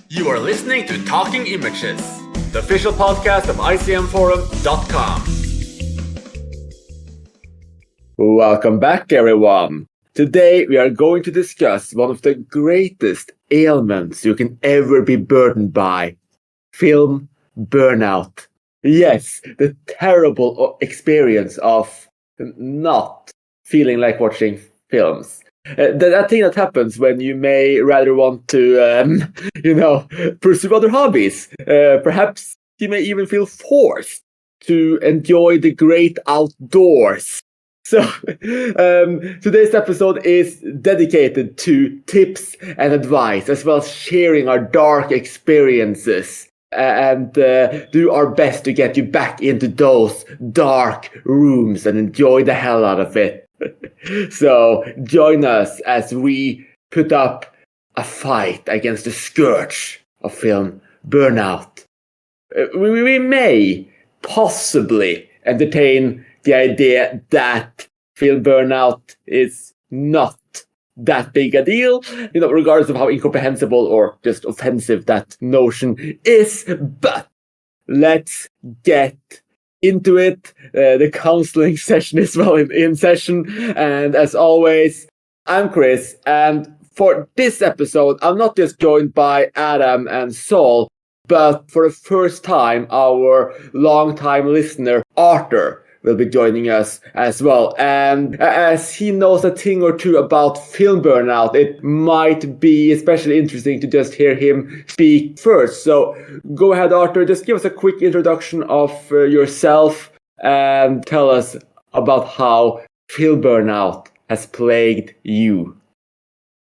You are listening to Talking Images, the official podcast of icmforum.com. Welcome back, everyone. Today we are going to discuss one of the greatest ailments you can ever be burdened by: film burnout. Yes, the terrible experience of not feeling like watching films. That thing that happens when you may rather want to, pursue other hobbies. Perhaps you may even feel forced to enjoy the great outdoors. So, today's episode is dedicated to tips and advice, as well as sharing our dark experiences and do our best to get you back into those dark rooms and enjoy the hell out of it. So join us as we put up a fight against the scourge of film burnout. We may possibly entertain the idea that film burnout is not that big a deal, regardless of how incomprehensible or just offensive that notion is. But let's get into it. The counseling session is well in session, and as always, I'm Chris, and for this episode I'm not just joined by Adam and Saul, but for the first time our long-time listener Arthur will be joining us as well. And as he knows a thing or two about film burnout, it might be especially interesting to just hear him speak first. So go ahead, Arthur, just give us a quick introduction of yourself and tell us about how film burnout has plagued you.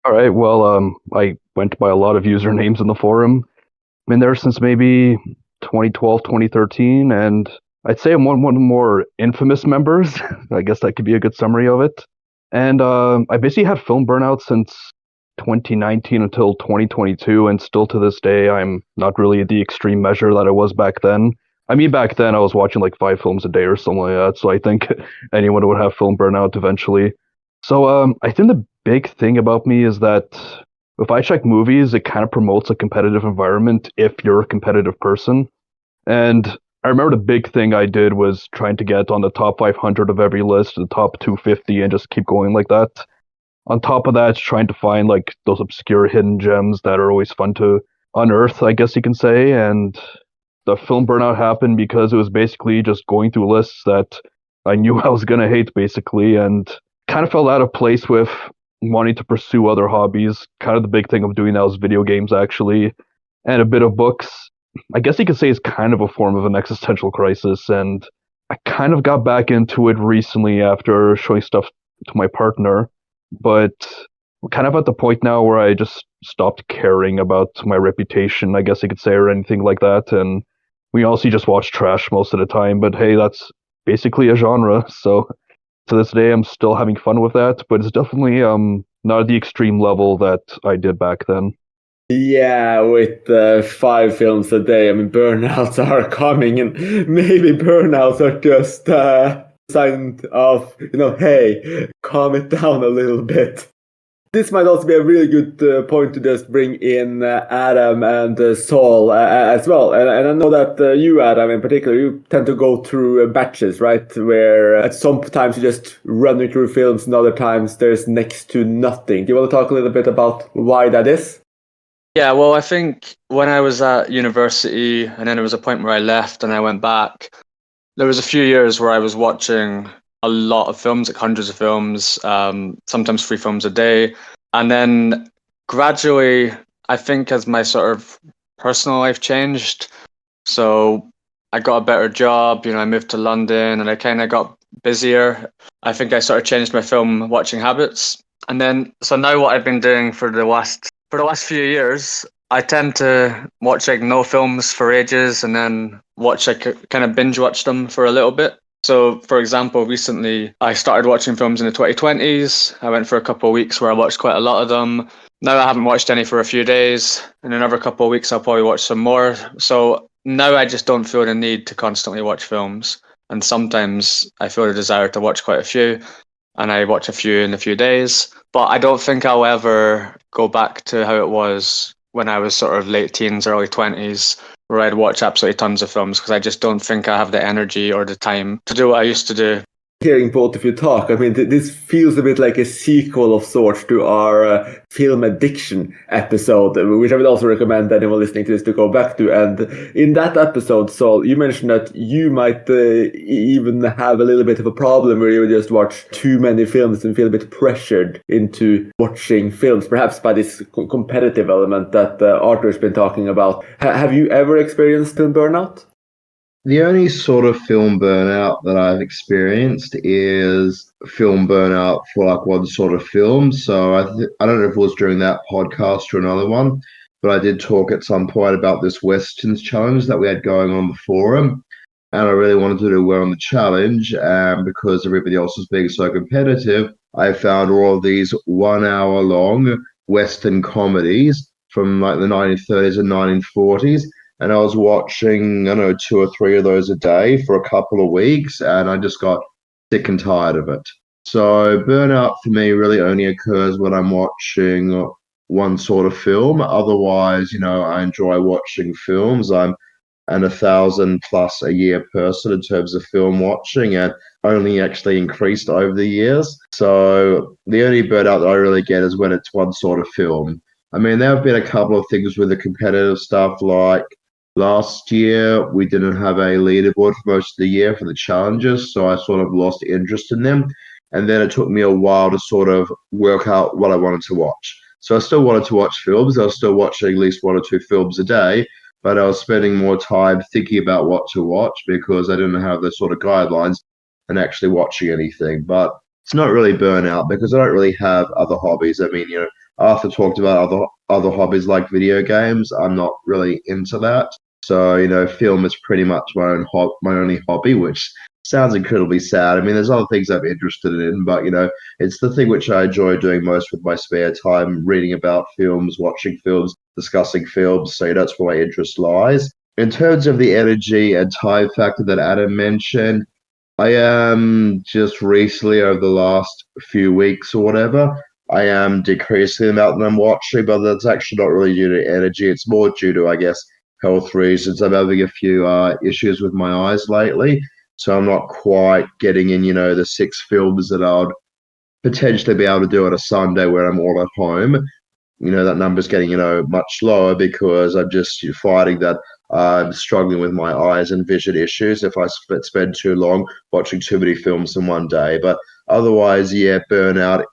All right, well, I went by a lot of usernames in the forum. I've been there since maybe 2012, 2013, and I'd say I'm one of the more infamous members. I guess that could be a good summary of it. And I basically had film burnout since 2019 until 2022, and still to this day, I'm not really the extreme measure that I was back then. I mean, back then I was watching like 5 films a day or something like that, so I think anyone would have film burnout eventually. So I think the big thing about me is that if I check movies, it kind of promotes a competitive environment if you're a competitive person. And I remember the big thing I did was trying to get on the top 500 of every list, the top 250, and just keep going like that. On top of that, trying to find like those obscure hidden gems that are always fun to unearth, I guess you can say. And the film burnout happened because it was basically just going through lists that I knew I was going to hate, basically, and kind of fell out of place with wanting to pursue other hobbies. Kind of the big thing of doing that was video games, actually, and a bit of books. I guess you could say it's kind of a form of an existential crisis, and I kind of got back into it recently after showing stuff to my partner, but we're kind of at the point now where I just stopped caring about my reputation, I guess you could say, or anything like that, and we also just watch trash most of the time, but hey, that's basically a genre, so to this day I'm still having fun with that, but it's definitely not at the extreme level that I did back then. Yeah, with 5 films a day, I mean, burnouts are coming, and maybe burnouts are just a sign of, hey, calm it down a little bit. This might also be a really good point to just bring in Adam and Saul as well. And I know that you, Adam, in particular, you tend to go through batches, right? Where at some times you just run through films, and other times there's next to nothing. Do you want to talk a little bit about why that is? Yeah, well, I think when I was at university and then there was a point where I left and I went back, there was a few years where I was watching a lot of films, like hundreds of films, sometimes 3 films a day. And then gradually, I think as my sort of personal life changed, so I got a better job, I moved to London and I kind of got busier. I think I sort of changed my film watching habits. And then, so now what I've been doing for the last few years, I tend to watch like no films for ages and then kind of binge watch them for a little bit. So, for example, recently I started watching films in the 2020s. I went for a couple of weeks where I watched quite a lot of them. Now I haven't watched any for a few days. In another couple of weeks, I'll probably watch some more. So now I just don't feel the need to constantly watch films. And sometimes I feel the desire to watch quite a few, and I watch a few in a few days. But I don't think I'll ever go back to how it was when I was sort of late teens, early 20s, where I'd watch absolutely tons of films because I just don't think I have the energy or the time to do what I used to do. Hearing both of you talk, I mean, this feels a bit like a sequel of sorts to our film addiction episode, which I would also recommend anyone listening to this to go back to. And in that episode, Saul, you mentioned that you might even have a little bit of a problem where you just watch too many films and feel a bit pressured into watching films, perhaps by this competitive element that Arthur's been talking about. Have you ever experienced film burnout? The only sort of film burnout that I've experienced is film burnout for like one sort of film. So I don't know if it was during that podcast or another one, but I did talk at some point about this Westerns challenge that we had going on the forum. And I really wanted to do well on the challenge. And because everybody else was being so competitive, I found all of these 1 hour long Western comedies from like the 1930s and 1940s. And I was watching, I don't know, 2 or 3 of those a day for a couple of weeks, and I just got sick and tired of it. So burnout for me really only occurs when I'm watching one sort of film. Otherwise, I enjoy watching films. I'm an 1,000 plus a year person in terms of film watching, and only actually increased over the years. So the only burnout that I really get is when it's one sort of film. I mean, there have been a couple of things with the competitive stuff, like last year, we didn't have a leaderboard for most of the year for the challenges, so I sort of lost interest in them. And then it took me a while to sort of work out what I wanted to watch. So I still wanted to watch films. I was still watching at least 1 or 2 films a day, but I was spending more time thinking about what to watch because I didn't have the sort of guidelines and actually watching anything. But it's not really burnout because I don't really have other hobbies. I mean, Arthur talked about other hobbies like video games. I'm not really into that. So, film is pretty much my only hobby, which sounds incredibly sad. I mean, there's other things I'm interested in, but it's the thing which I enjoy doing most with my spare time, reading about films, watching films, discussing films. So that's where my interest lies. In terms of the energy and time factor that Adam mentioned, I am just recently over the last few weeks or whatever, I am decreasing the amount that I'm watching, but that's actually not really due to energy. It's more due to, I guess, health reasons. I'm having a few issues with my eyes lately, so I'm not quite getting in, the 6 films that I'd potentially be able to do on a Sunday where I'm all at home. That number's getting, much lower because I'm just finding that I'm struggling with my eyes and vision issues if I spend too long watching too many films in one day. But otherwise, yeah, burnout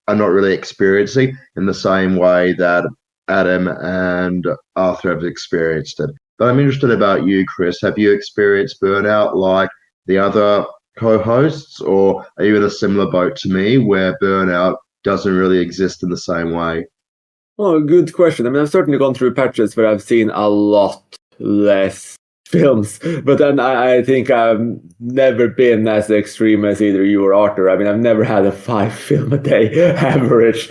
I'm not really experiencing in the same way that Adam and Arthur have experienced it. But I'm interested about you, Chris. Have you experienced burnout like the other co-hosts, or are you in a similar boat to me where burnout doesn't really exist in the same way? Oh, good question. I mean, I've certainly gone through patches where I've seen a lot less films, but then I think I've never been as extreme as either you or Arthur. I mean, I've never had a 5 film a day average,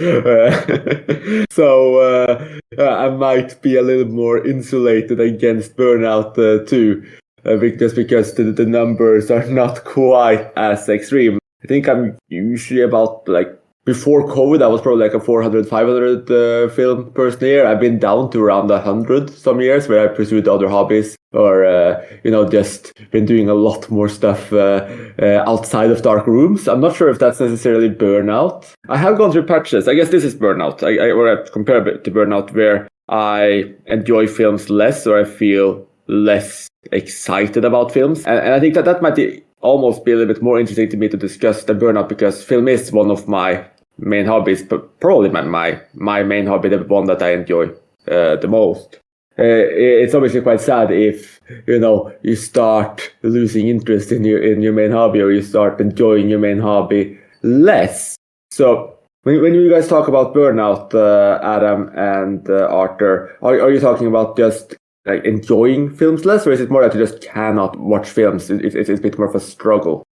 so I might be a little more insulated against burnout too, just because the numbers are not quite as extreme. I think I'm usually about like. Before COVID, I was probably like a 400, 500 film person a year. I've been down to around 100 some years where I pursued other hobbies or, just been doing a lot more stuff outside of dark rooms. I'm not sure if that's necessarily burnout. I have gone through patches. I guess this is burnout. I compare it to burnout where I enjoy films less or I feel less excited about films. And I think that might almost be a little bit more interesting to me to discuss than burnout because film is one of my main hobbies, but probably my main hobby, the one that I enjoy the most. It's obviously quite sad if you start losing interest in your main hobby or you start enjoying your main hobby less. So when you guys talk about burnout, Adam and Arthur, are you talking about just like enjoying films less, or is it more that you just cannot watch films? It's a bit more of a struggle.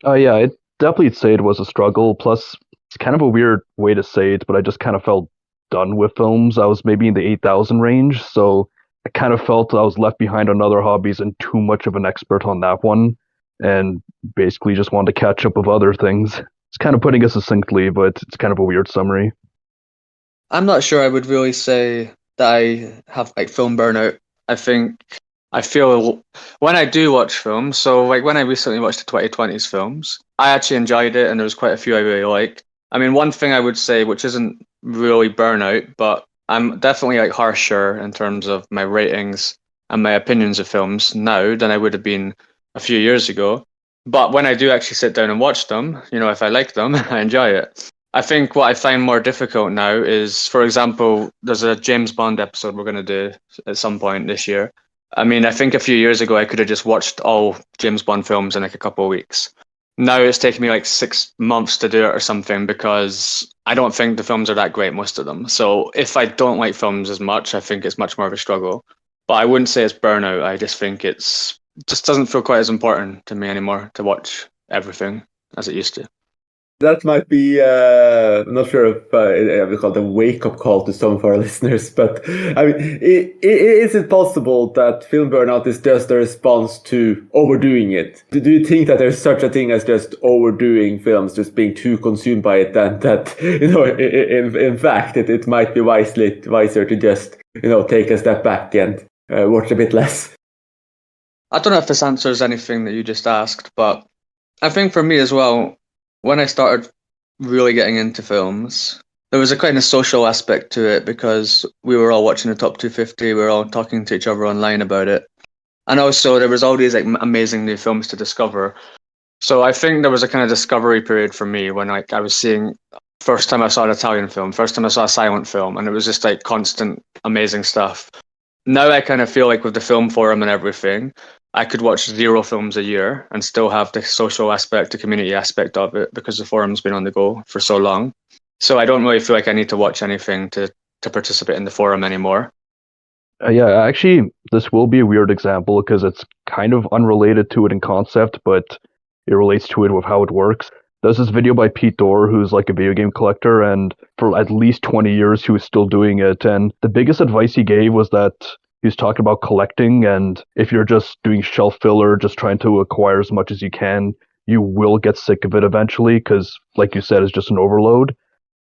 Yeah, I'd definitely say it was a struggle. Plus, it's kind of a weird way to say it, but I just kind of felt done with films. I was maybe in the 8,000 range, so I kind of felt I was left behind on other hobbies and too much of an expert on that one, and basically just wanted to catch up with other things. It's kind of putting it succinctly, but it's kind of a weird summary. I'm not sure I would really say that I have like film burnout. I think I feel when I do watch films, so like when I recently watched the 2020s films, I actually enjoyed it and there was quite a few I really liked. I mean, one thing I would say, which isn't really burnout, but I'm definitely like harsher in terms of my ratings and my opinions of films now than I would have been a few years ago. But when I do actually sit down and watch them, if I like them, I enjoy it. I think what I find more difficult now is, for example, there's a James Bond episode we're going to do at some point this year. I mean, I think a few years ago I could have just watched all James Bond films in like a couple of weeks. Now it's taken me like 6 months to do it or something because I don't think the films are that great, most of them. So if I don't like films as much, I think it's much more of a struggle. But I wouldn't say it's burnout. I just think it's just doesn't feel quite as important to me anymore to watch everything as it used to. That might be, I'm not sure if I would call it a wake-up call to some of our listeners, but I mean, is it possible that film burnout is just a response to overdoing it? Do you think that there's such a thing as just overdoing films, just being too consumed by it, and that, in fact, it might be wiser to just, take a step back and watch a bit less? I don't know if this answers anything that you just asked, but I think for me as well, when I started really getting into films, there was a kind of social aspect to it because we were all watching the top 250, we were all talking to each other online about it. And also there was all these like amazing new films to discover. So I think there was a kind of discovery period for me when like I was seeing first time I saw an Italian film, first time I saw a silent film, and it was just like constant amazing stuff. Now I kind of feel like with the film forum and everything, I could watch 0 films a year and still have the social aspect, the community aspect of it because the forum's been on the go for so long. So I don't really feel like I need to watch anything to participate in the forum anymore. Yeah, actually, this will be a weird example because it's kind of unrelated to it in concept, but it relates to it with how it works. There's this video by Pete Dorr, who's like a video game collector, and for at least 20 years, he was still doing it. And the biggest advice he gave was that he was talking about collecting, and if you're just doing shelf filler, just trying to acquire as much as you can, you will get sick of it eventually, because, like you said, it's just an overload.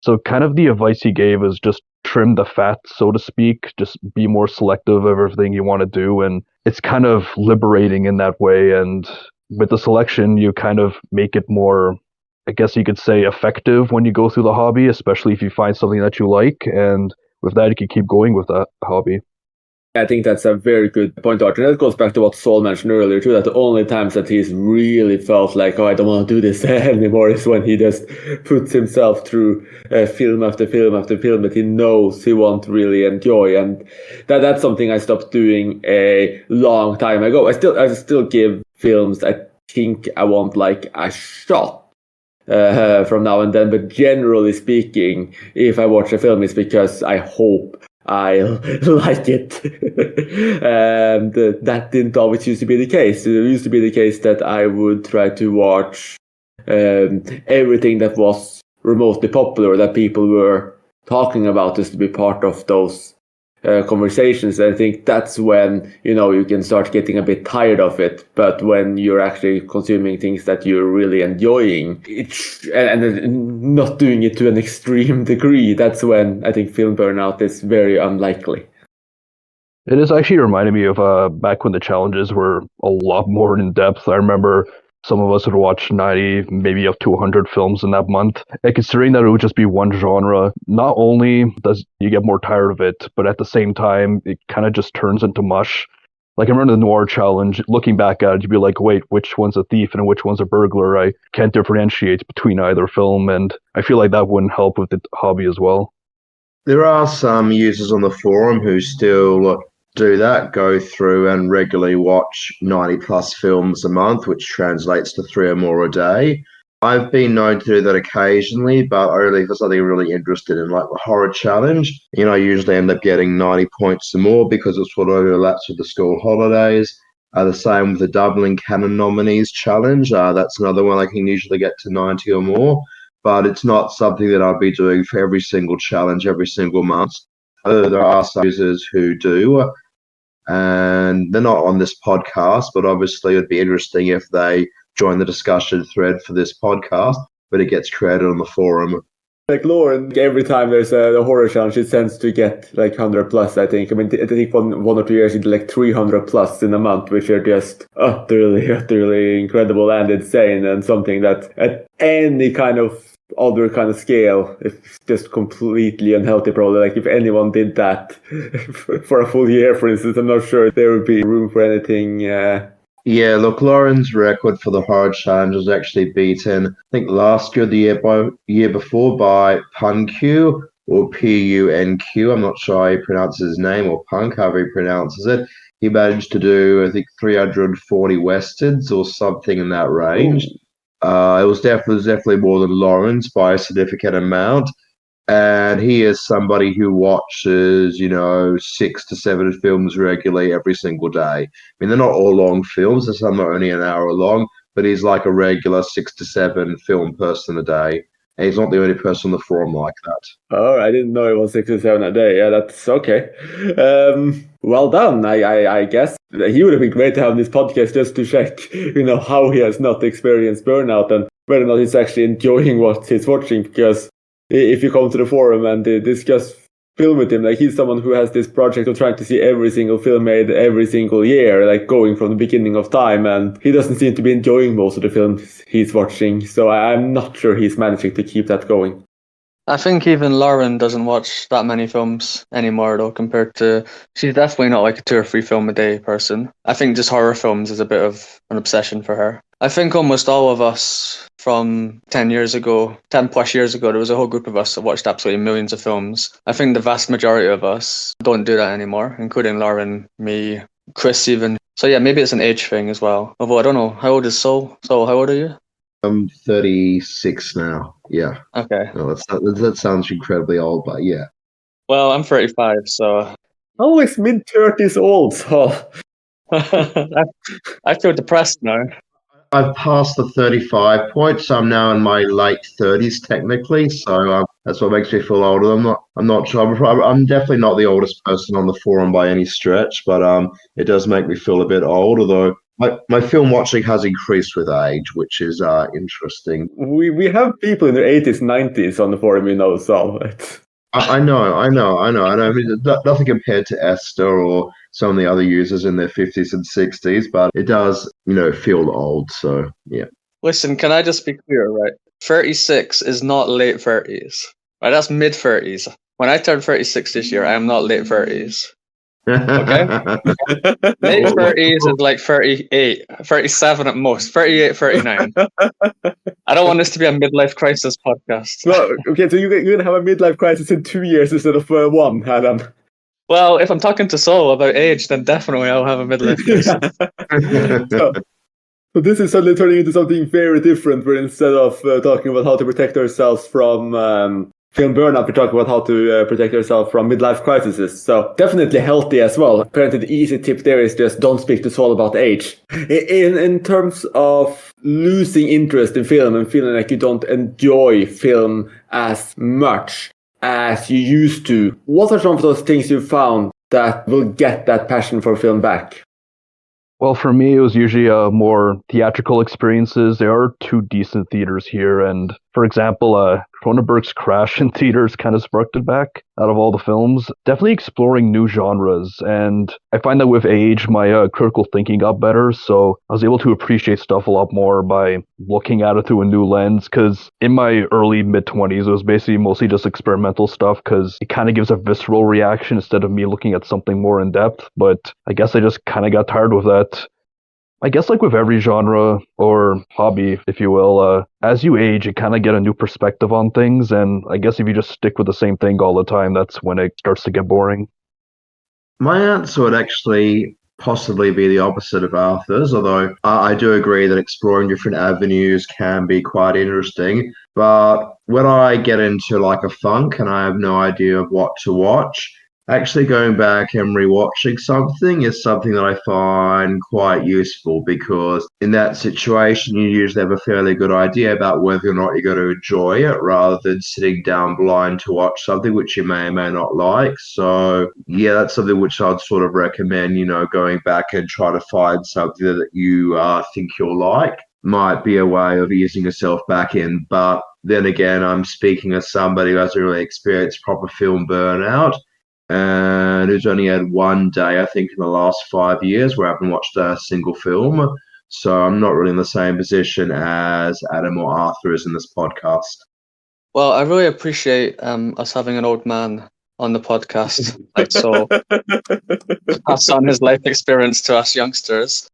So kind of the advice he gave is just trim the fat, so to speak, just be more selective of everything you want to do, and it's kind of liberating in that way. And with the selection, you kind of make it more, I guess you could say, effective when you go through the hobby, especially if you find something that you like, and with that, you can keep going with that hobby. I think that's a very good point, Arthur. And that goes back to what Saul mentioned earlier, too, that the only times that he's really felt like, I don't want to do this anymore is when he just puts himself through film after film after film that he knows he won't really enjoy. And that's something I stopped doing a long time ago. I still give films, I think I want like a shot. From now and then, but generally speaking, if I watch a film, it's because I hope I like it. And that didn't always used to be the case. It used to be the case that I would try to watch everything that was remotely popular, that people were talking about, just to be part of those conversations. And I think that's when, you can start getting a bit tired of it. But when you're actually consuming things that you're really enjoying, and not doing it to an extreme degree, that's when I think film burnout is very unlikely. It is actually reminding me of back when the challenges were a lot more in depth. I remember some of us would watch 90, maybe up to 100 films in that month. And considering that it would just be one genre, not only does you get more tired of it, but at the same time, it kind of just turns into mush. Like I remember the noir challenge, looking back at it, you'd be like, wait, which one's a thief and which one's a burglar? I can't differentiate between either film. And I feel like that wouldn't help with the hobby as well. There are some users on the forum who still do that, go through and regularly watch 90 plus films a month, which translates to 3 or more a day. I've been known to do that occasionally, but only for something really interested in, like the horror challenge. I usually end up getting 90 points or more because it's what overlaps with the school holidays. The same with the Dublin Canon Nominees challenge. That's another one I can usually get to 90 or more, but it's not something that I'll be doing for every single challenge every single month. There are some users who do, and they're not on this podcast, but obviously it'd be interesting if they join the discussion thread for this podcast, but it gets created on the forum. Like Lauren, every time there's a horror challenge, she tends to get like 100 plus, I think. I mean, I think one or 2 years she did like 300 plus in a month, which are just utterly incredible and insane, and something that at any kind of other kind of scale, it's just completely unhealthy probably. Like if anyone did that for a full year, for instance, I'm not sure there would be room for anything. Yeah, look, Lauren's record for the horror challenge was actually beaten, I think last year, the year before, by Punq or Punq. I'm not sure how he pronounces his name, or Punk, however he pronounces it. He managed to do, I think, 340 westerns or something in that range. It was definitely more than Lauren's by a significant amount. And he is somebody who watches, 6 to 7 films regularly every single day. I mean, they're not all long films. Some are only an hour long, but he's like a regular 6 to 7 film person a day. And he's not the only person on the forum like that. Oh, I didn't know it was 6 to 7 a day. Yeah, that's okay. Well done. I guess he would have been great to have this podcast just to check, how he has not experienced burnout and whether or not he's actually enjoying what he's watching. Because if you come to the forum and discuss film with him, like he's someone who has this project of trying to see every single film made every single year, like going from the beginning of time, and he doesn't seem to be enjoying most of the films he's watching. So I'm not sure he's managing to keep that going. I think even Lauren doesn't watch that many films anymore, though, compared to... She's definitely not like a 2 or 3 film a day person. I think just horror films is a bit of an obsession for her. I think almost all of us from 10 plus years ago, there was a whole group of us that watched absolutely millions of films. I think the vast majority of us don't do that anymore, including Lauren, me, Chris even. So yeah, maybe it's an age thing as well. Although I don't know, how old is Sol? Sol, how old are you? I'm 36 now. Yeah. Okay. No, that sounds incredibly old, but yeah. Well, I'm 35, so... Always mid-30s old, so... I feel depressed now. I've passed the 35 point, so I'm now in my late 30s technically. So that's what makes me feel older. I'm not sure. I'm definitely not the oldest person on the forum by any stretch, but it does make me feel a bit old. Although my film watching has increased with age, which is interesting. We have people in their 80s, 90s on the forum, so it's... I know. I mean, nothing compared to Esther or some of the other users in their 50s and 60s, but it does, feel old. So, yeah. Listen, can I just be clear, right? 36 is not late 30s, right? That's mid 30s. When I turn 36 this year, I am not late 30s. Okay? Late 30s is like 38, 37 at most, 38, 39. I don't want this to be a midlife crisis podcast. Well, okay, so you're going to have a midlife crisis in 2 years instead of 1, Adam. Well, if I'm talking to Sol about age, then definitely I'll have a midlife crisis. So this is suddenly turning into something very different, where instead of talking about how to protect ourselves from film burnout, we talk about how to protect ourselves from midlife crises. So definitely healthy as well. Apparently the easy tip there is just don't speak to Saul about age. In terms of losing interest in film and feeling like you don't enjoy film as much as you used to, what are some of those things you found that will get that passion for film back? Well, for me, it was usually more theatrical experiences. There are 2 decent theaters here, and for example, Cronenberg's Crash in theaters kind of sparked it back out of all the films. Definitely exploring new genres, and I find that with age, my critical thinking got better, so I was able to appreciate stuff a lot more by looking at it through a new lens, because in my early mid-20s, it was basically mostly just experimental stuff, because it kind of gives a visceral reaction instead of me looking at something more in-depth, but I guess I just kind of got tired with that. I guess like with every genre or hobby, if you will, as you age, you kind of get a new perspective on things. And I guess if you just stick with the same thing all the time, that's when it starts to get boring. My answer would actually possibly be the opposite of Arthur's, although I do agree that exploring different avenues can be quite interesting. But when I get into like a funk and I have no idea of what to watch, actually going back and rewatching something is something that I find quite useful, because in that situation you usually have a fairly good idea about whether or not you're going to enjoy it, rather than sitting down blind to watch something which you may or may not like. So yeah, that's something which I'd sort of recommend, going back and try to find something that you think you'll like. might be a way of easing yourself back in. But then again, I'm speaking as somebody who hasn't really experienced proper film burnout and who's only had one day, I think, in the last 5 years where I haven't watched a single film. So I'm not really in the same position as Adam or Arthur is in this podcast. Well, I really appreciate us having an old man on the podcast. Like, so pass on his life experience to us youngsters.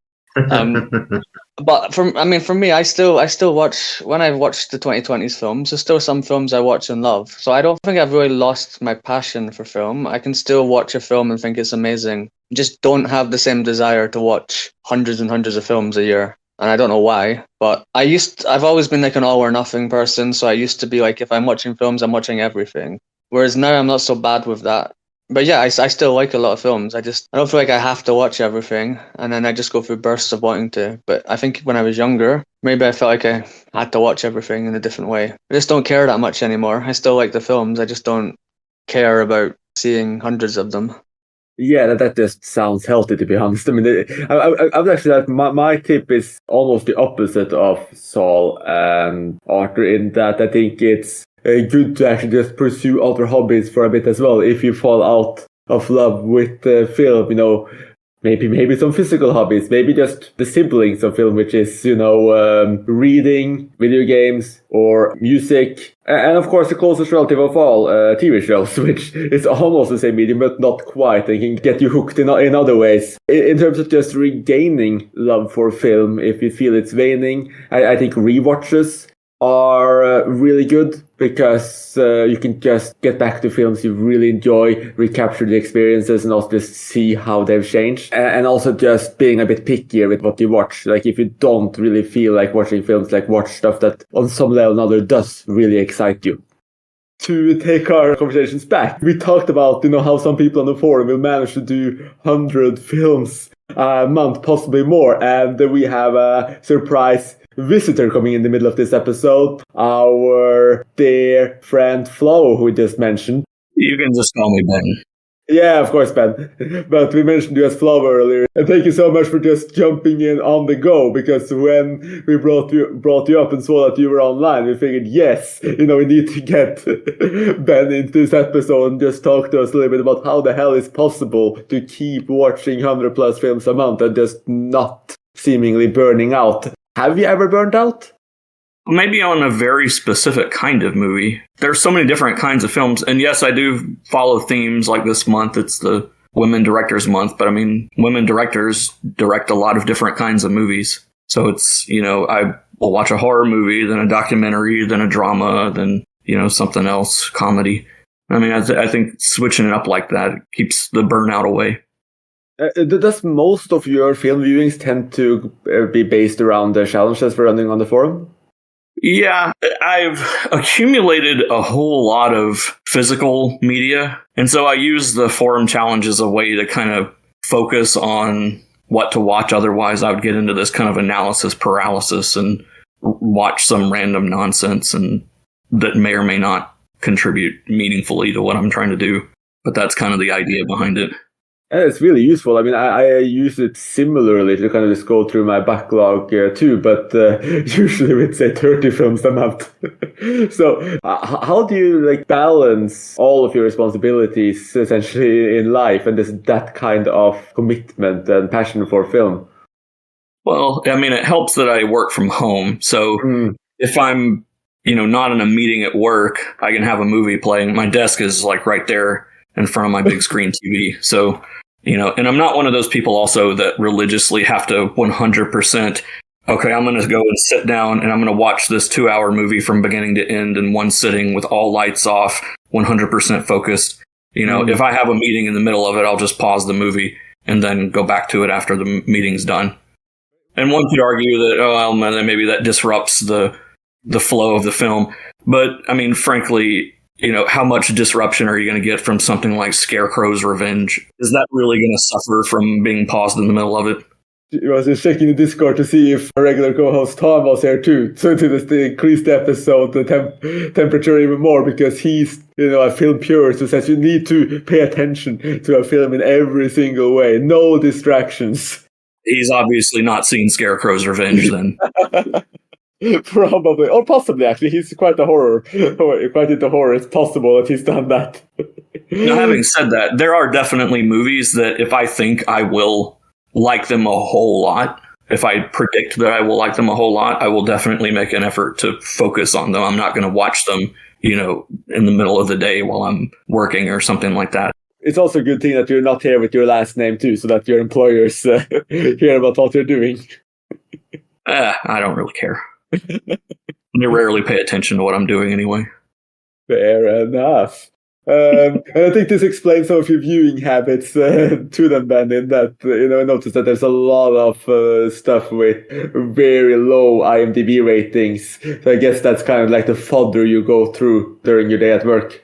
But for me, I still watch when I watch the 2020s films. There's still some films I watch and love. So I don't think I've really lost my passion for film. I can still watch a film and think it's amazing. Just don't have the same desire to watch hundreds and hundreds of films a year. And I don't know why, but I've always been like an all or nothing person. So I used to be like, if I'm watching films, I'm watching everything. Whereas now I'm not so bad with that. But yeah, I still like a lot of films. I don't feel like I have to watch everything, and then I just go through bursts of wanting to. But I think when I was younger, maybe I felt like I had to watch everything in a different way. I just don't care that much anymore. I still like the films. I just don't care about seeing hundreds of them. Yeah, that just sounds healthy, to be honest. I mean, I would actually like my tip is almost the opposite of Saul and Arthur in that I think it's good to actually just pursue other hobbies for a bit as well. If you fall out of love with film, maybe some physical hobbies, maybe just the siblings of film, which is, reading, video games, or music. And of course, the closest relative of all, TV shows, which is almost the same medium, but not quite, and can get you hooked in other ways. In terms of just regaining love for film, if you feel it's waning, I think rewatches are really good because you can just get back to films you really enjoy, recapture the experiences, and also just see how they've changed. And also just being a bit pickier with what you watch. Like if you don't really feel like watching films, like watch stuff that on some level or another does really excite you. To take our conversations back, we talked about how some people on the forum will manage to do 100 films a month, possibly more, and we have a surprise visitor coming in the middle of this episode, our dear friend Flo, who we just mentioned. You can just call me Ben. Yeah, of course, Ben. But we mentioned you as Flo earlier. And thank you so much for just jumping in on the go, because when we brought you up and saw that you were online, we figured, yes, we need to get Ben into this episode and just talk to us a little bit about how the hell it's possible to keep watching 100 plus films a month and just not seemingly burning out. Have you ever burned out? Maybe on a very specific kind of movie. There's so many different kinds of films. And yes, I do follow themes like this month. It's the Women Directors Month. But I mean, women directors direct a lot of different kinds of movies. So it's, I will watch a horror movie, then a documentary, then a drama, then, something else, comedy. I mean, I think switching it up like that keeps the burnout away. Does most of your film viewings tend to be based around the challenges we're running on the forum? Yeah, I've accumulated a whole lot of physical media. And so I use the forum challenge as a way to kind of focus on what to watch. Otherwise, I would get into this kind of analysis paralysis and watch some random nonsense and that may or may not contribute meaningfully to what I'm trying to do. But that's kind of the idea behind it. It's really useful. I mean, I use it similarly to kind of just go through my backlog too, but usually we'd say 30 films a month. So how do you balance all of your responsibilities essentially in life and that kind of commitment and passion for film? Well, I mean, it helps that I work from home. So if I'm, not in a meeting at work, I can have a movie playing. My desk is right there in front of my big screen TV. So, and I'm not one of those people also that religiously have to 100%, okay, I'm going to go and sit down and I'm going to watch this 2-hour movie from beginning to end in one sitting with all lights off, 100% focused. If I have a meeting in the middle of it, I'll just pause the movie and then go back to it after the meeting's done. And one could argue that, maybe that disrupts the flow of the film. But I mean, frankly, how much disruption are you going to get from something like Scarecrow's Revenge? Is that really going to suffer from being paused in the middle of it? I was just checking the Discord to see if our regular co-host Tom was here too, so to just increase the episode, the temperature even more, because he's, a film purist who says you need to pay attention to a film in every single way, no distractions. He's obviously not seen Scarecrow's Revenge then. Probably, or possibly actually, he's quite into horror. It's possible that he's done that. Now, having said that, there are definitely movies that if I think I will like them a whole lot, if I predict that I will like them a whole lot, I will definitely make an effort to focus on them. I'm not going to watch them, in the middle of the day while I'm working or something like that. It's also a good thing that you're not here with your last name too, so that your employers hear about what you're doing. I don't really care. They rarely pay attention to what I'm doing anyway. Fair enough. And I think this explains some of your viewing habits to them, Ben, in that, I noticed that there's a lot of stuff with very low IMDb ratings. So I guess that's kind of like the fodder you go through during your day at work.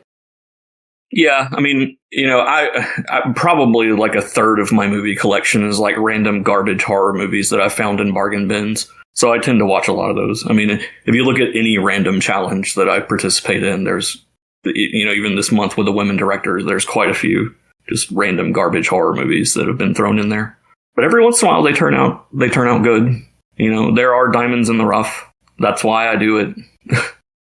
Yeah, I mean, I probably like a third of my movie collection is like random garbage horror movies that I found in bargain bins. So I tend to watch a lot of those. I mean, if you look at any random challenge that I participate in, there's, even this month with the women directors, there's quite a few just random garbage horror movies that have been thrown in there. But every once in a while they turn out good. There are diamonds in the rough. That's why I do it.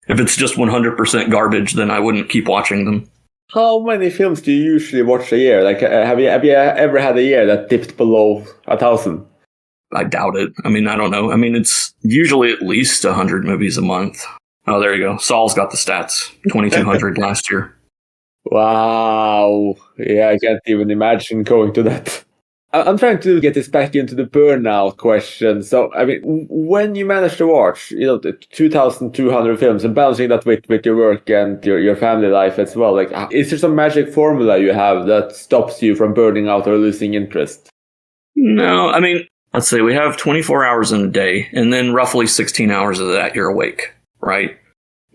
If it's just 100% garbage, then I wouldn't keep watching them. How many films do you usually watch a year? Like, have you ever had a year that dipped below 1,000? I doubt it. I mean, I don't know. I mean, it's usually at least 100 movies a month. Oh, there you go. Saul's got the stats. 2,200 last year. Wow. Yeah, I can't even imagine going to that. I'm trying to get this back into the burnout question. So, I mean, when you manage to watch, the 2,200 films and balancing that with your work and your family life as well, like, is there some magic formula you have that stops you from burning out or losing interest? No, I mean, let's say we have 24 hours in a day, and then roughly 16 hours of that you're awake, right?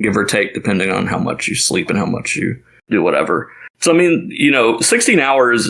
Give or take, depending on how much you sleep and how much you do whatever. So, I mean, 16 hours,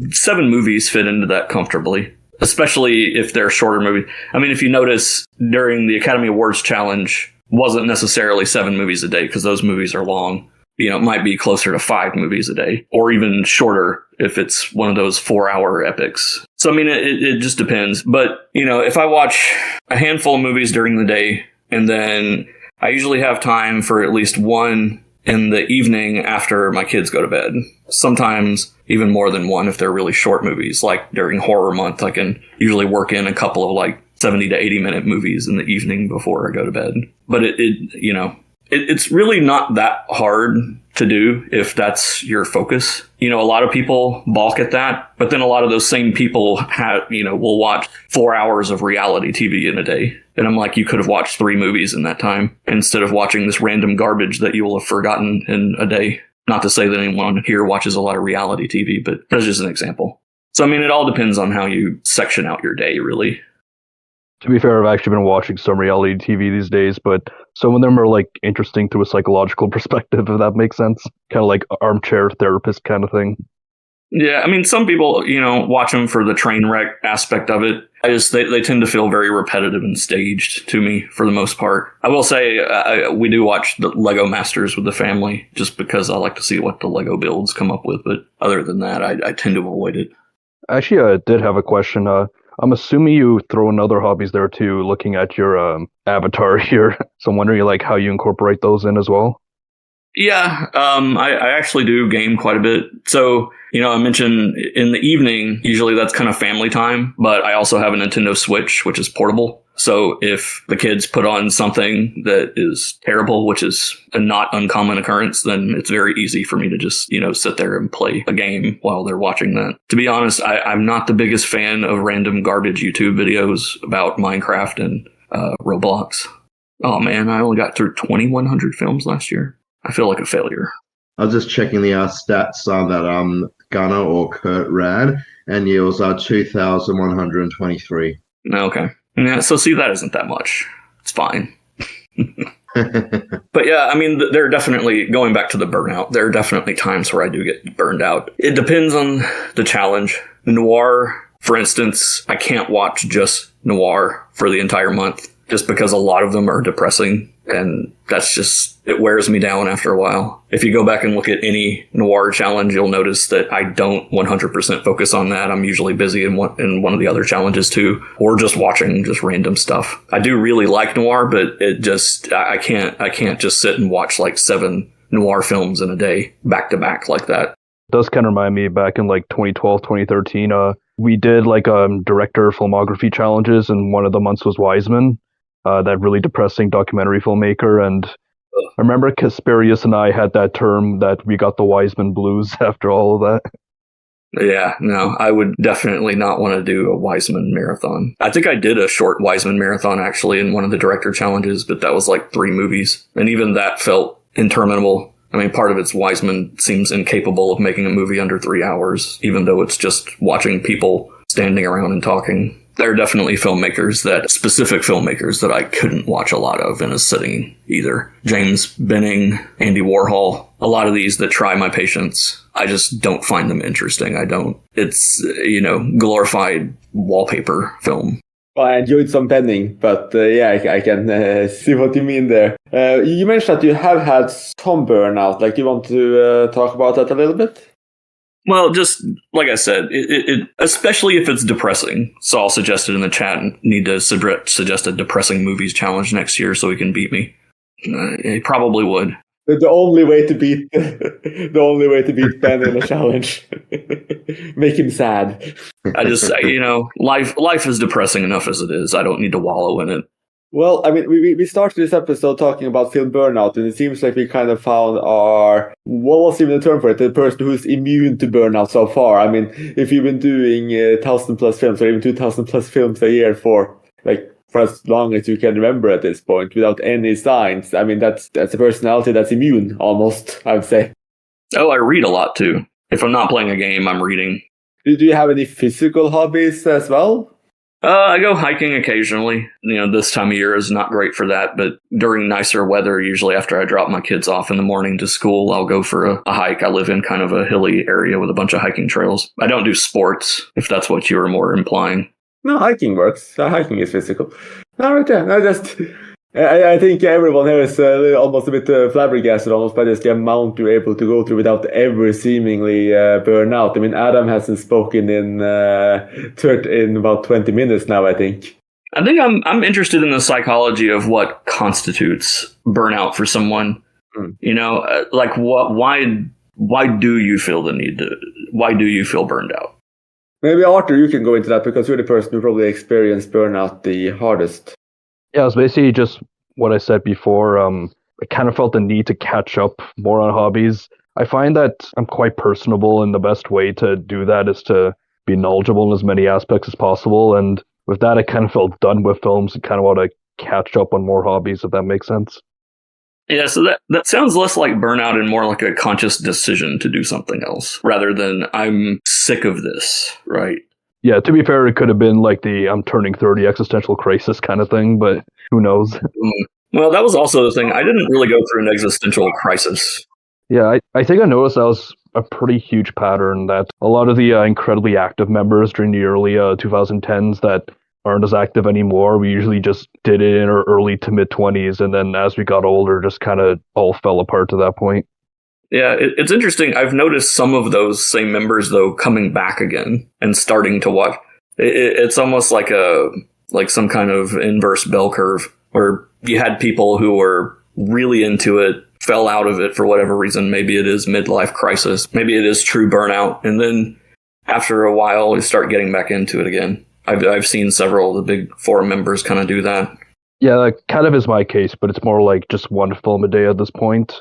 7 movies fit into that comfortably, especially if they're shorter movies. I mean, if you notice, during the Academy Awards challenge, wasn't necessarily 7 movies a day because those movies are long. It might be closer to 5 movies a day, or even shorter if it's one of those 4-hour epics. So, I mean, it just depends. But, if I watch a handful of movies during the day, and then I usually have time for at least one in the evening after my kids go to bed. Sometimes even more than one if they're really short movies. Like during horror month, I can usually work in a couple of like 70 to 80 minute movies in the evening before I go to bed. But it's really not that hard to do if that's your focus. A lot of people balk at that, but then a lot of those same people will watch 4 hours of reality TV in a day. And I'm like, you could have watched 3 movies in that time instead of watching this random garbage that you will have forgotten in a day. Not to say that anyone here watches a lot of reality TV, but that's just an example. So, I mean, it all depends on how you section out your day, really. To be fair, I've actually been watching some reality TV these days, but some of them are like interesting through a psychological perspective, if that makes sense. Kind of like armchair therapist kind of thing. Yeah, I mean, some people, watch them for the train wreck aspect of it. They tend to feel very repetitive and staged to me for the most part. I will say we do watch the Lego Masters with the family just because I like to see what the Lego builds come up with. But other than that, I tend to avoid it. Actually, I did have a question. I'm assuming you throw in other hobbies there too, looking at your avatar here. So I'm wondering like how you incorporate those in as well. Yeah, I actually do game quite a bit. So, I mentioned in the evening, usually that's kind of family time, but I also have a Nintendo Switch, which is portable. So if the kids put on something that is terrible, which is a not uncommon occurrence, then it's very easy for me to just, sit there and play a game while they're watching that. To be honest, I'm not the biggest fan of random garbage YouTube videos about Minecraft and Roblox. Oh man, I only got through 2,100 films last year. I feel like a failure. I was just checking the stats that Gunnar or Kurt ran, and it was 2,123. Okay. Yeah, so see, that isn't that much. It's fine. But yeah, I mean, there are definitely, going back to the burnout, there are definitely times where I do get burned out. It depends on the challenge. Noir, for instance, I can't watch just noir for the entire month just because a lot of them are depressing And that's just, it wears me down after a while. If you go back and look at any noir challenge, you'll notice that I don't 100% focus on that. I'm usually busy in one of the other challenges too, or just watching just random stuff. I do really like noir, but it just, I can't just sit and watch like 7 noir films in a day back to back like that. It does kind of remind me back in like 2012, 2013, we did like director filmography challenges, and one of the months was Wiseman. That really depressing documentary filmmaker. And I remember Kasperius and I had that term that we got the Wiseman blues after all of that. Yeah, no, I would definitely not want to do a Wiseman marathon. I think I did a short Wiseman marathon actually in one of the director challenges, but that was like 3 movies. And even that felt interminable. I mean, part of it's Wiseman seems incapable of making a movie under 3 hours, even though it's just watching people standing around and talking. There are definitely specific filmmakers that I couldn't watch a lot of in a sitting either. James Benning, Andy Warhol, a lot of these that try my patience, I just don't find them interesting. It's, glorified wallpaper film. Well, I enjoyed some Benning, but I can see what you mean there. You mentioned that you have had some burnout. Like, do you want to talk about that a little bit? Well, just like I said, it especially if it's depressing. Saul suggested in the chat need to suggest a depressing movies challenge next year so he can beat me. He probably would. The only way to beat Ben in a challenge, make him sad. I just life is depressing enough as it is. I don't need to wallow in it. Well, I mean, we started this episode talking about film burnout, and it seems like we kind of found what was even the term for it, the person who's immune to burnout so far. I mean, if you've been doing 1,000+ films or even 2,000+ films a year for as long as you can remember at this point without any signs, I mean, that's a personality that's immune, almost, I would say. Oh, I read a lot too. If I'm not playing a game, I'm reading. Do you have any physical hobbies as well? I go hiking occasionally. This time of year is not great for that, but during nicer weather, usually after I drop my kids off in the morning to school, I'll go for a hike. I live in kind of a hilly area with a bunch of hiking trails. I don't do sports, if that's what you were more implying. No, hiking works. Hiking is physical. All right, yeah. I think everyone here is almost a bit flabbergasted almost by this, the amount you're able to go through without ever seemingly burn out. I mean, Adam hasn't spoken in about 20 minutes now, I think. I think I'm interested in the psychology of what constitutes burnout for someone. Why do you feel the need to? Why do you feel burned out? Maybe Arthur, you can go into that because you're the person who probably experienced burnout the hardest. Yeah, it was basically just what I said before. I kind of felt the need to catch up more on hobbies. I find that I'm quite personable, and the best way to do that is to be knowledgeable in as many aspects as possible. And with that, I kind of felt done with films and kind of want to catch up on more hobbies, if that makes sense. Yeah, so that sounds less like burnout and more like a conscious decision to do something else, rather than I'm sick of this, right? Yeah, to be fair, it could have been like the I'm turning 30 existential crisis kind of thing, but who knows? Well, that was also the thing. I didn't really go through an existential crisis. Yeah, I think I noticed that was a pretty huge pattern, that a lot of the incredibly active members during the early 2010s that aren't as active anymore, we usually just did it in our early to mid-20s, and then as we got older, just kind of all fell apart to that point. Yeah, it's interesting. I've noticed some of those same members, though, coming back again and starting to watch. It's almost like some kind of inverse bell curve where you had people who were really into it, fell out of it for whatever reason. Maybe it is midlife crisis. Maybe it is true burnout. And then after a while, you start getting back into it again. I've seen several of the big forum members kind of do that. Yeah, that kind of is my case, but it's more like just one film a day at this point,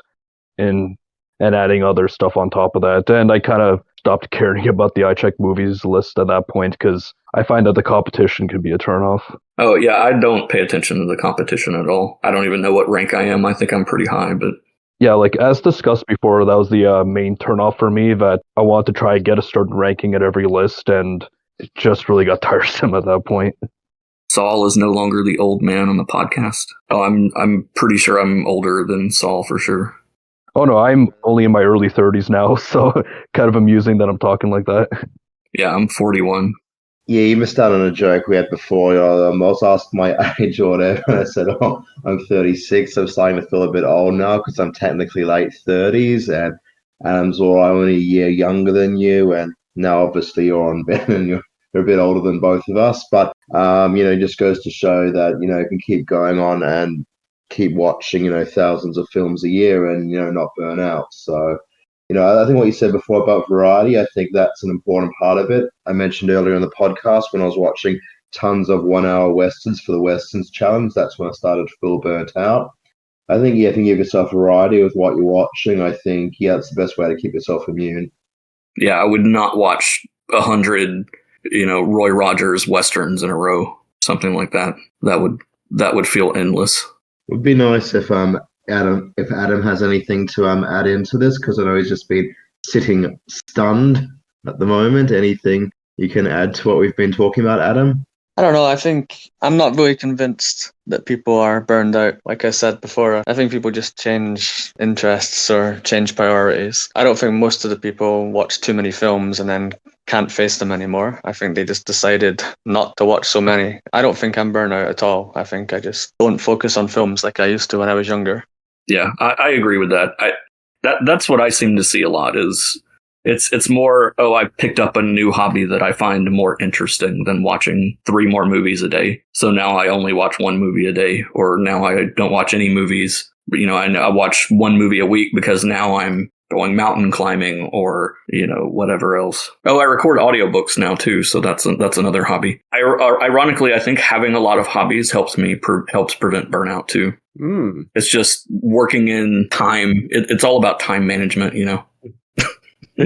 and adding other stuff on top of that. And I kind of stopped caring about the iCheck movies list at that point because I find that the competition can be a turnoff. Oh, yeah, I don't pay attention to the competition at all. I don't even know what rank I am. I think I'm pretty high, but... Yeah, like as discussed before, that was the main turnoff for me, that I wanted to try and get a certain ranking at every list, and it just really got tiresome at that point. Saul is no longer the old man on the podcast. Oh, I'm pretty sure I'm older than Saul for sure. Oh no, I'm only in my early 30s now, so kind of amusing that I'm talking like that. Yeah, I'm 41. Yeah, you missed out on a joke we had before. I was asked my age or whatever, and I said, "Oh, I'm 36. I'm starting to feel a bit old now because I'm technically late 30s, and Adam's only a year younger than you, and now obviously you're on Ben, and you're a bit older than both of us. But it just goes to show that you can keep going on and keep watching thousands of films a year and not burn out. So. I think what you said before about variety, I think that's an important part of it. I mentioned earlier in the podcast when I was watching tons of 1 hour Westerns for the Westerns Challenge, that's when I started to feel burnt out. I think, if you give yourself variety with what you're watching, I think, that's the best way to keep yourself immune. Yeah, I would not watch 100, Roy Rogers Westerns in a row, something like that. That would feel endless. It would be nice if Adam has anything to add into this, because I know he's just been sitting stunned at the moment. Anything you can add to what we've been talking about, Adam? I don't know. I think I'm not really convinced that people are burned out. Like I said before, I think people just change interests or change priorities. I don't think most of the people watch too many films and then can't face them anymore. I think they just decided not to watch so many. I don't think I'm burnt out at all. I think I just don't focus on films like I used to when I was younger. Yeah, I agree with that. That's what I seem to see a lot is it's more, I picked up a new hobby that I find more interesting than watching 3 more movies a day. So now I only watch 1 movie a day, or now I don't watch any movies. I watch 1 movie a week because now I'm going mountain climbing or, whatever else. Oh, I record audiobooks now too, so that's another hobby. Ironically, I think having a lot of hobbies helps prevent burnout too. It's just working in time. It's all about time management, I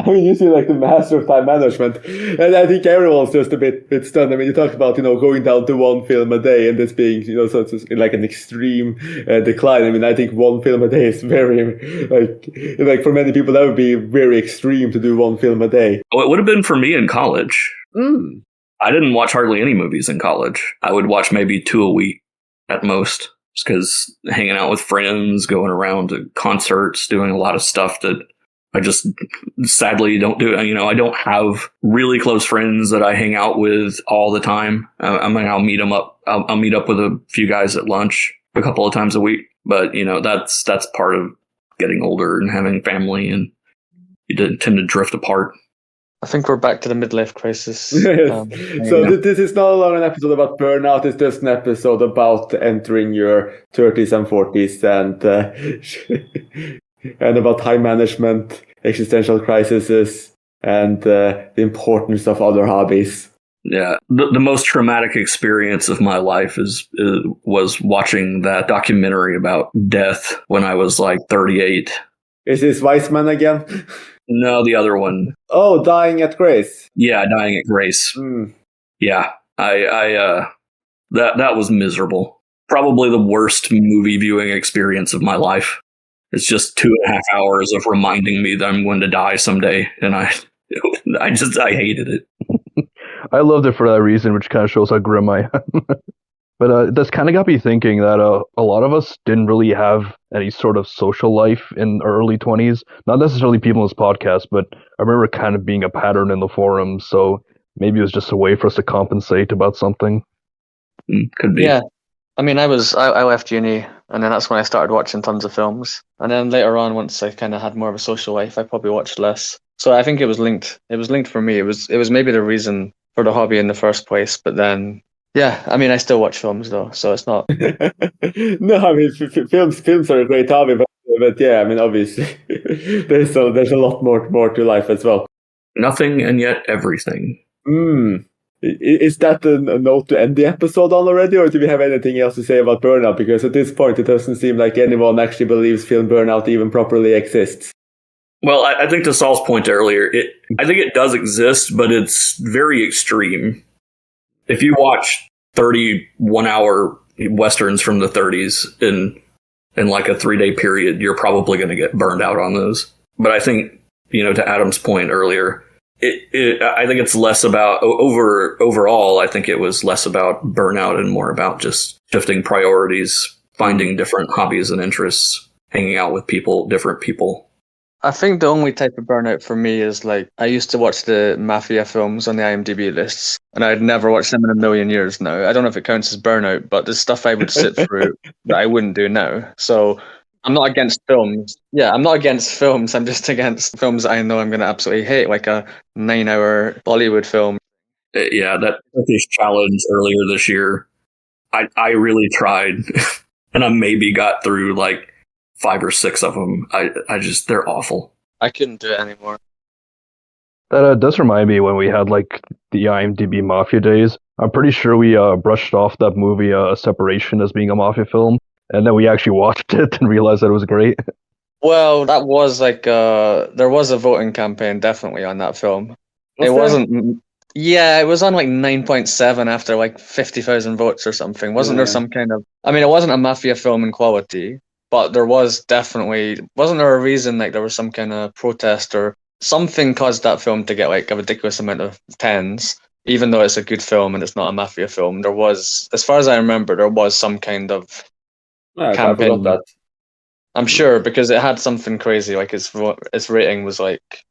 mean, you seem like the master of time management, and I think everyone's just a bit stunned. I mean, you talked about going down to 1 film a day, and this being such like an extreme decline. I mean, I think 1 film a day is very like for many people that would be very extreme to do 1 film a day. Well, it would have been for me in college. I didn't watch hardly any movies in college. I would watch maybe 2 a week at most, just because hanging out with friends, going around to concerts, doing a lot of stuff that I just sadly don't do. I don't have really close friends that I hang out with all the time. I'll meet them up. I'll meet up with a few guys at lunch a couple of times a week. But that's part of getting older and having family, and you tend to drift apart. I think we're back to the midlife crisis. So this is no longer an episode about burnout. It's just an episode about entering your 30s and 40s and about time management, existential crises, and the importance of other hobbies. Yeah, the most traumatic experience of my life was watching that documentary about death when I was like 38. Is this Weissman again? No, the other one. Oh, Dying at Grace. Yeah, Dying at Grace. Yeah, I that was miserable. Probably the worst movie viewing experience of my life. It's just 2.5 hours of reminding me that I'm going to die someday, and I hated it. I loved it for that reason, which kind of shows how grim I am. But that's kind of got me thinking that a lot of us didn't really have any sort of social life in our early 20s. Not necessarily people in this podcast, but I remember kind of being a pattern in the forum. So maybe it was just a way for us to compensate about something. Could be. Yeah. I mean, I left uni, and then that's when I started watching tons of films. And then later on, once I kind of had more of a social life, I probably watched less. So I think it was linked. It was linked for me. It was maybe the reason for the hobby in the first place. But then, yeah, I mean, I still watch films though, so it's not. No, I mean, films are a great hobby, but yeah, I mean, obviously, there's a lot more to life as well. Nothing and yet everything. Is that a note to end the episode on already, or do we have anything else to say about burnout? Because at this point, it doesn't seem like anyone actually believes film burnout even properly exists. Well, I think to Saul's point earlier, I think it does exist, but it's very extreme. If you watch 31-hour Westerns from the 30s in like a 3-day period, you're probably going to get burned out on those. But I think, to Adam's point earlier, I think it's less about overall. I think it was less about burnout and more about just shifting priorities, finding different hobbies and interests, hanging out with different people. I think the only type of burnout for me is like I used to watch the mafia films on the IMDb lists, and I'd never watched them in a million years now. I don't know if it counts as burnout, but there's stuff I would sit through that I wouldn't do now. So I'm not against films. Yeah, I'm not against films. I'm just against films that I know I'm going to absolutely hate, like a 9-hour Bollywood film. Yeah, that Turkish challenge earlier this year, I really tried, and I maybe got through like 5 or 6 of them. I just, they're awful. I couldn't do it anymore. That does remind me when we had like the IMDb Mafia days. I'm pretty sure we brushed off that movie Separation as being a mafia film, and then we actually watched it and realized that it was great. Well, that was like there was a voting campaign definitely on that film. Wasn't. Yeah, it was on like 9.7 after like 50,000 votes or something. Wasn't there some kind of? I mean, it wasn't a mafia film in quality, but there was definitely. Wasn't there a reason like there was some kind of protest or something caused that film to get like a ridiculous amount of tens, even though it's a good film and it's not a mafia film? There was, as far as I remember, there was some kind of campaign. I forgot that. I'm sure because it had something crazy, like its rating was like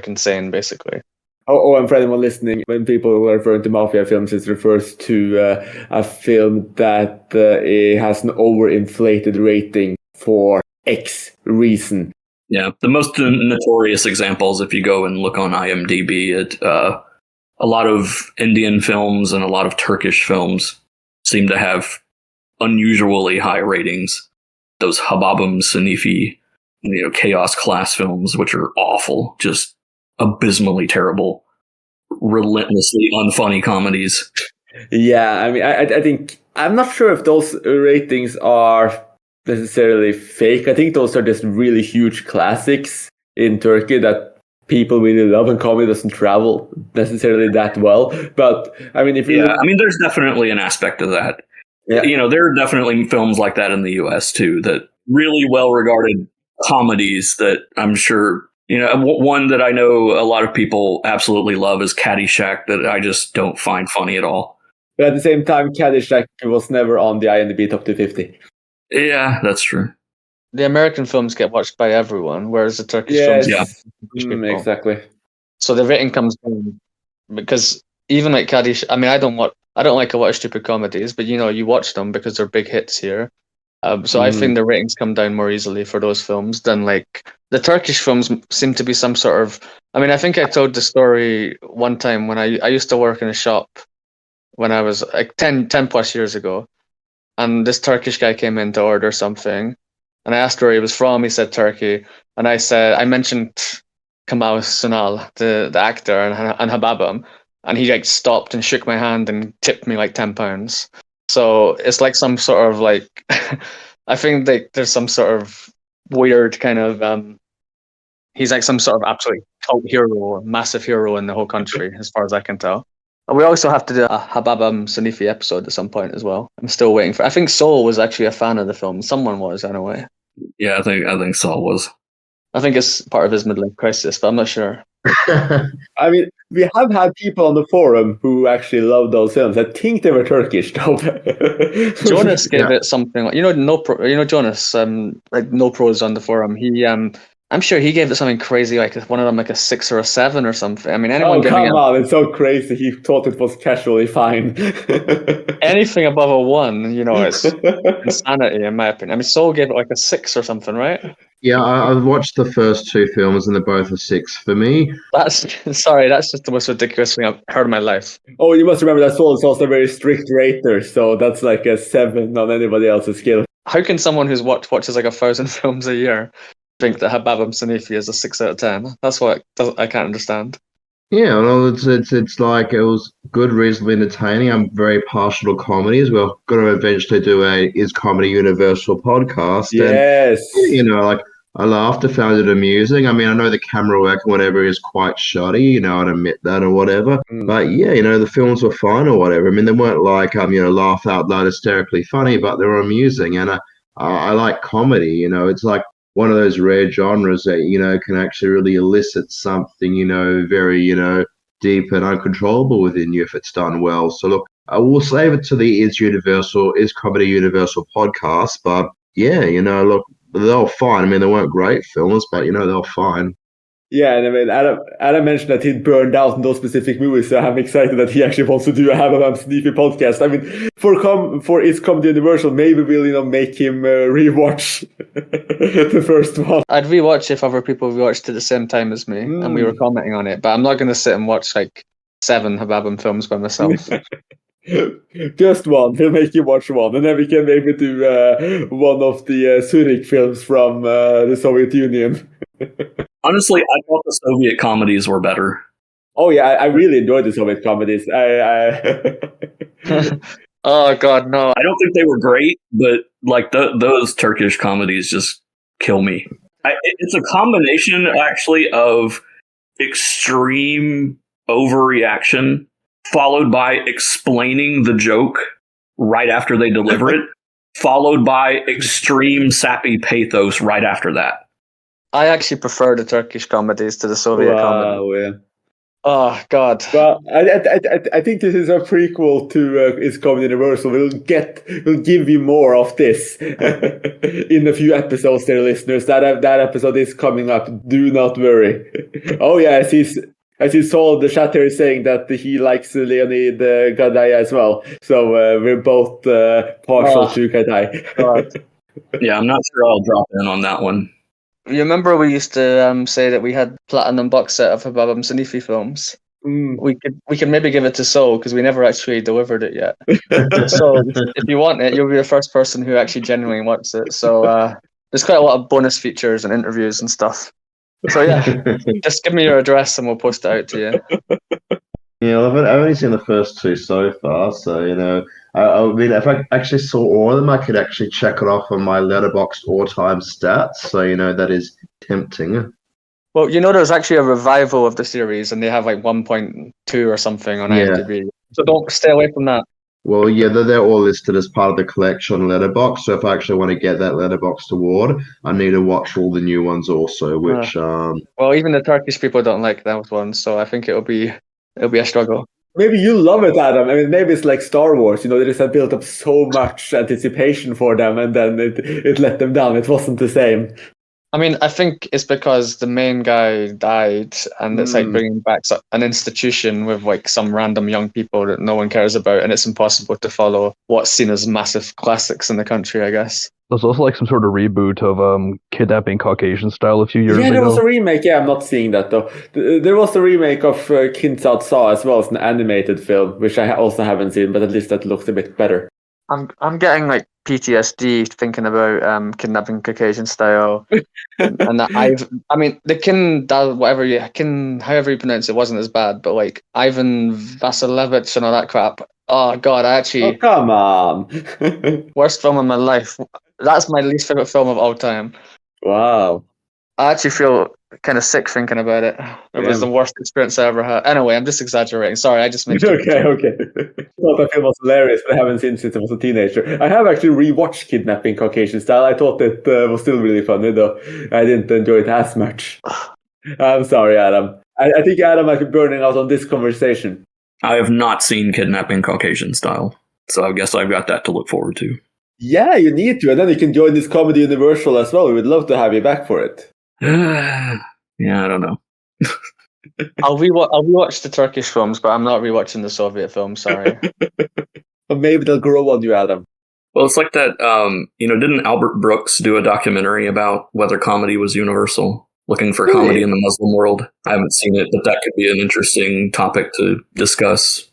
insane, basically. And for anyone listening, when people are referring to mafia films, it refers to a film that it has an overinflated rating for X reason. Yeah, the most notorious examples, if you go and look on IMDb, a lot of Indian films and a lot of Turkish films seem to have unusually high ratings. Those Hababam Sanifi, chaos class films, which are awful, just abysmally terrible, relentlessly unfunny comedies. Yeah, I mean, I think, I'm not sure if those ratings are necessarily fake. I think those are just really huge classics in Turkey that people really love, and comedy doesn't travel necessarily that well. But I mean, there's definitely an aspect of that. Yeah. There are definitely films like that in the US too, that really well-regarded comedies that I'm sure, one that I know a lot of people absolutely love is Caddyshack, that I just don't find funny at all. But at the same time, Caddyshack was never on the IMDb Top 250. Yeah, that's true. The American films get watched by everyone, whereas the Turkish films, exactly. So the rating comes down because even like Kaddish, I mean, I don't like a lot of stupid comedies, but you watch them because they're big hits here. So I think the ratings come down more easily for those films than like the Turkish films seem to be some sort of. I mean, I think I told the story one time when I used to work in a shop when I was like 10 plus years ago, and this Turkish guy came in to order something, and I asked where he was from. He said Turkey, and I mentioned Kemal Sunal, the actor, and Hababam, and he like stopped and shook my hand and tipped me like £10. So it's like some sort of like, I think like there's some sort of weird kind of, he's like some sort of absolute cult hero, massive hero in the whole country, as far as I can tell. And we also have to do a Hababam Sanifi episode at some point as well. I'm still waiting for. I think Saul was actually a fan of the film. Someone was, anyway. Yeah, I think Saul was. I think it's part of his midlife crisis, but I'm not sure. I mean, we have had people on the forum who actually love those films. I think they were Turkish, though. Jonas gave it something like Jonas, like No Pros on the forum. He I'm sure he gave it something crazy, like one of them like a 6 or a 7 or something. I mean, anyone giving it. On, it's so crazy. He thought it was casually fine. Anything above a 1, it's insanity in my opinion. I mean, Saul gave it like a 6 or something, right? Yeah, I've watched the first 2 films and they're both a 6 for me. That's just the most ridiculous thing I've heard in my life. Oh, you must remember that Saul is also a very strict rater, so that's like a 7 on anybody else's scale. How can someone who's watches like 1,000 films a year think that Hababam Sanifi is a 6 out of 10? That's what I can't understand. Yeah, well, it's like it was good, reasonably entertaining. I'm very partial to comedies. We're going to eventually do a Is Comedy Universal podcast. Yes. And, like I laughed. I found it amusing. I mean, I know the camera work and whatever is quite shoddy, I'd admit that or whatever. But yeah, the films were fine or whatever. I mean, they weren't like laugh out loud hysterically funny, but they were amusing. And I like comedy. It's like one of those rare genres that can actually really elicit something very deep and uncontrollable within you if it's done well. So look, I will save it to the Is Comedy Universal podcast. But yeah, look, they were fine. I mean, they weren't great films, but they were fine. Yeah, and I mean, Adam mentioned that he'd burned out in those specific movies, so I'm excited that he actually wants to do a Hababam Sneefy podcast. I mean, for It's Comedy Universal, maybe we'll, make him rewatch the first one. I'd rewatch if other people watched at the same time as me and we were commenting on it, but I'm not going to sit and watch like 7 Hababam films by myself. Just one. He'll make you watch one, and then we can maybe do one of the Zurich films from the Soviet Union. Honestly, I thought the Soviet comedies were better. Oh yeah, I really enjoyed the Soviet comedies. Oh God, no! I don't think they were great, but like those Turkish comedies just kill me. It's a combination actually of extreme overreaction followed by explaining the joke right after they deliver it, followed by extreme sappy pathos right after that. I actually prefer the Turkish comedies to the Soviet comedy. Yeah. Oh God! Well, I think this is a prequel to It's Comedy Universal. We'll give you more of this in a few episodes, dear listeners. That episode is coming up. Do not worry. Oh yeah, I see Saul the chat here is saying that he likes Leonid Gadaya as well. So we're both partial to Gadai. Yeah, I'm not sure I'll drop in on that one. You remember we used to say that we had platinum box set of Hababam Sanifi films? We could maybe give it to Sol because we never actually delivered it yet. So if you want it, you'll be the first person who actually genuinely wants it. So there's quite a lot of bonus features and interviews and stuff. So yeah, just give me your address and we'll post it out to you. Yeah, I've only seen the first 2 so far, so I mean, if I actually saw all of them, I could actually check it off on my Letterboxd all-time stats. So that is tempting. Well, there's actually a revival of the series, and they have like 1.2 or something on IMDb. So don't stay away from that. Well, yeah, they're all listed as part of the collection on Letterboxd. So if I actually want to get that Letterboxd award, I need to watch all the new ones also. Which well, even the Turkish people don't like those ones, so I think it'll be a struggle. Maybe you love it, Adam. I mean, maybe it's like Star Wars. They just had built up so much anticipation for them, and then it let them down. It wasn't the same. I mean, I think it's because the main guy died, and it's like bringing back an institution with like some random young people that no one cares about, and it's impossible to follow what's seen as massive classics in the country, I guess. There's also like some sort of reboot of Kidnapping Caucasian Style a few years ago. Yeah, there was a remake. Yeah, I'm not seeing that though. There was a remake of Kids Out Saw as well as an animated film, which I also haven't seen, but at least that looks a bit better. I'm getting like PTSD thinking about Kidnapping Caucasian Style, and that however you pronounce it wasn't as bad, but like Ivan Vasilevich and all that crap. Oh God, Oh come on! Worst film of my life. That's my least favorite film of all time. Wow. I actually feel kind of sick thinking about it. It was the worst experience I ever had. Anyway, I'm just exaggerating. Sorry, I just made Okay. I thought that film was hilarious, but I haven't seen it since I was a teenager. I have actually rewatched Kidnapping Caucasian Style. I thought it was still really funny, though. I didn't enjoy it as much. I'm sorry, Adam. I think Adam might be burning out on this conversation. I have not seen Kidnapping Caucasian Style, so I guess I've got that to look forward to. Yeah, you need to, and then you can join this Comedy Universal as well. We would love to have you back for it. Yeah, I don't know. I'll rewatch the Turkish films, but I'm not rewatching the Soviet films. Sorry. But maybe they'll grow on you, Adam. Well, it's like that. Didn't Albert Brooks do a documentary about whether comedy was universal? Looking for comedy in the Muslim world. I haven't seen it, but that could be an interesting topic to discuss.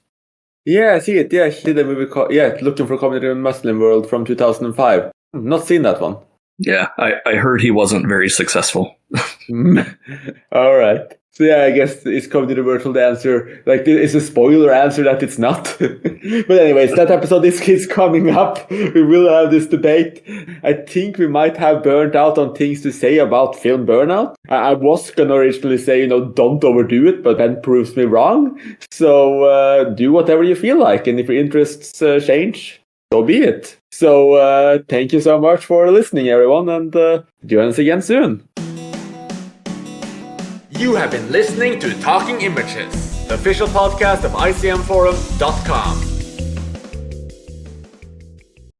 Yeah, I see it. Yeah, he did a movie called Looking for Comedy in the Muslim World from 2005. Not seen that one. Yeah, I heard he wasn't very successful. All right. So yeah, I guess it's Comedy Universal the answer. Like, it's a spoiler answer that it's not. But anyways, that episode is coming up. We will have this debate. I think we might have burnt out on things to say about film Burnout. I was going to originally say, don't overdo it, but Ben proves me wrong. So do whatever you feel like. And if your interests change, so be it. So thank you so much for listening, everyone, and join us again soon. You have been listening to Talking Images, the official podcast of icmforum.com.